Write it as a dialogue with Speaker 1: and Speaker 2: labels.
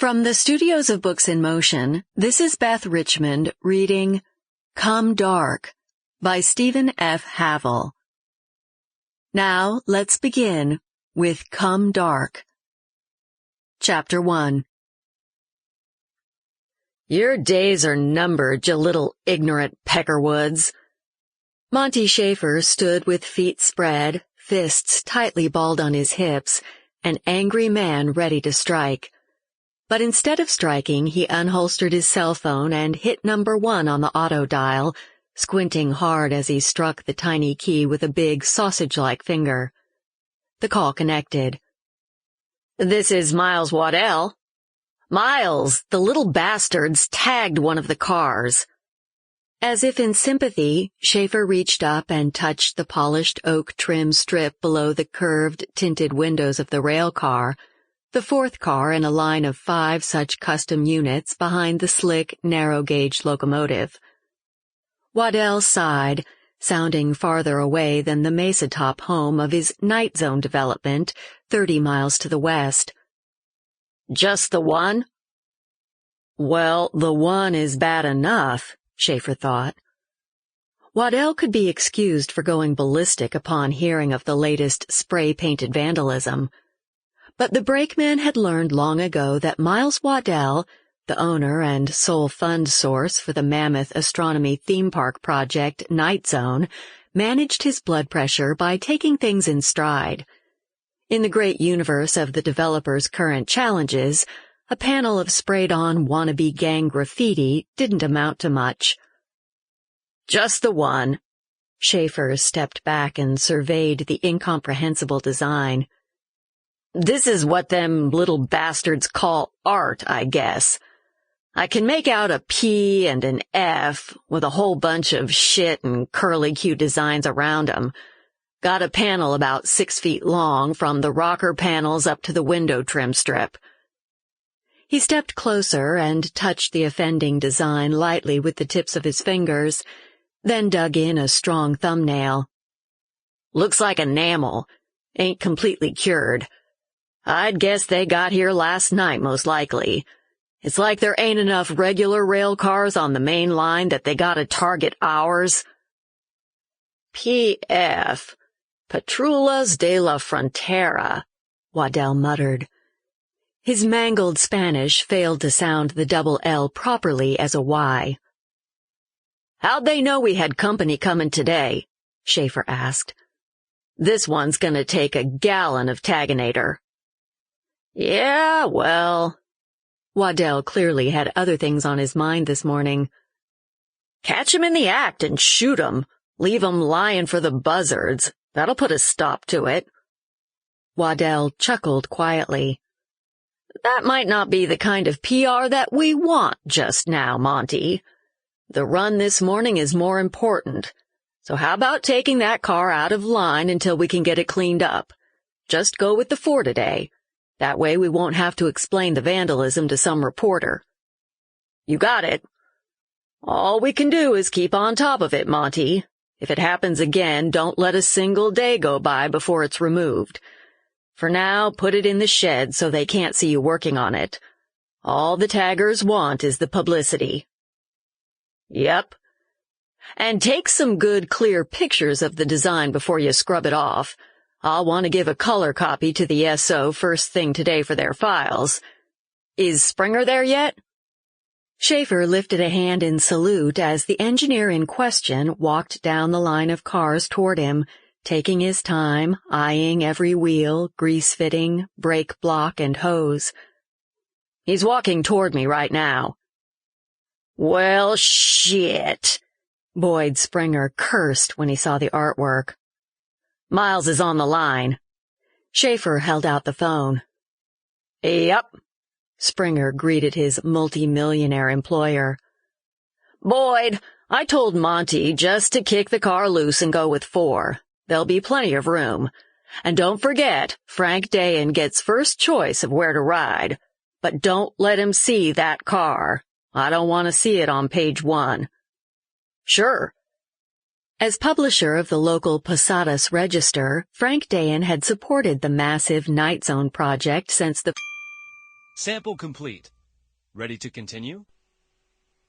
Speaker 1: From the studios of Books in Motion, this is Beth Richmond reading Come Dark by Stephen F. Havill. Now let's begin with Come Dark. Chapter 1. Your days are numbered, you little ignorant peckerwoods. Monty Schaefer stood with feet spread, fists tightly balled on his hips, an angry man ready to strike. But instead of striking, he unholstered his cell phone and hit number 1 on the auto dial, squinting hard as he struck the tiny key with a big sausage-like finger. The call connected. "This is Miles Waddell." "Miles, the little bastards tagged one of the cars." As if in sympathy, Schaefer reached up and touched the polished oak trim strip below the curved, tinted windows of the rail car, the 4th car in a line of 5 such custom units behind the slick, narrow-gauge locomotive. Waddell sighed, sounding farther away than the mesa-top home of his NightZone development, 30 miles to the west. "Just the one?" "Well, the one is bad enough," Schaefer thought. Waddell could be excused for going ballistic upon hearing of the latest spray-painted vandalism. But the brakeman had learned long ago that Miles Waddell, the owner and sole fund source for the mammoth astronomy theme park project NightZone, managed his blood pressure by taking things in stride. In the great universe of the developer's current challenges, a panel of sprayed-on wannabe gang graffiti didn't amount to much. "Just the one." Schaefer stepped back and surveyed the incomprehensible design. "This is what them little bastards call art, I guess. I can make out a P and an F with a whole bunch of shit and curly-Q designs around 'em. Got a panel about 6 feet long from the rocker panels up to the window trim strip." He stepped closer and touched the offending design lightly with the tips of his fingers, then dug in a strong thumbnail. "Looks like enamel. Ain't completely cured. I'd guess they got here last night, most likely. It's like there ain't enough regular rail cars on the main line that they gotta target ours." "P.F. Patrullas de la Frontera," Waddell muttered. His mangled Spanish failed to sound the double L properly as a Y. "How'd they know we had company coming today?" Schaefer asked. "This one's gonna take a gallon of Taganator." "Yeah, well..." Waddell clearly had other things on his mind this morning. "Catch 'em in the act and shoot 'em. Leave 'em lying for the buzzards. That'll put a stop to it." Waddell chuckled quietly. "That might not be the kind of PR that we want just now, Monty. The run this morning is more important. So how about taking that car out of line until we can get it cleaned up? Just go with the 4 today. That way we won't have to explain the vandalism to some reporter." "You got it." "All we can do is keep on top of it, Monty. If it happens again, don't let a single day go by before it's removed. For now, put it in the shed so they can't see you working on it. All the taggers want is the publicity." "Yep. And take some good, clear pictures of the design before you scrub it off. I'll want to give a color copy to the SO first thing today for their files. Is Springer there yet?" Schaefer lifted a hand in salute as the engineer in question walked down the line of cars toward him, taking his time, eyeing every wheel, grease fitting, brake block, and hose. "He's walking toward me right now." "Well, shit," Boyd Springer cursed when he saw the artwork. "Miles is on the line." Schaefer held out the phone. "Yep," Springer greeted his multi-millionaire employer. "Boyd, I told Monty just to kick the car loose and go with 4. There'll be plenty of room. And don't forget, Frank Dayan gets first choice of where to ride. But don't let him see that car. I don't want to see it on page 1. "Sure." As publisher of the local Posadas Register, Frank Dayan had supported the massive NightZone project since the
Speaker 2: Sample complete. Ready to continue?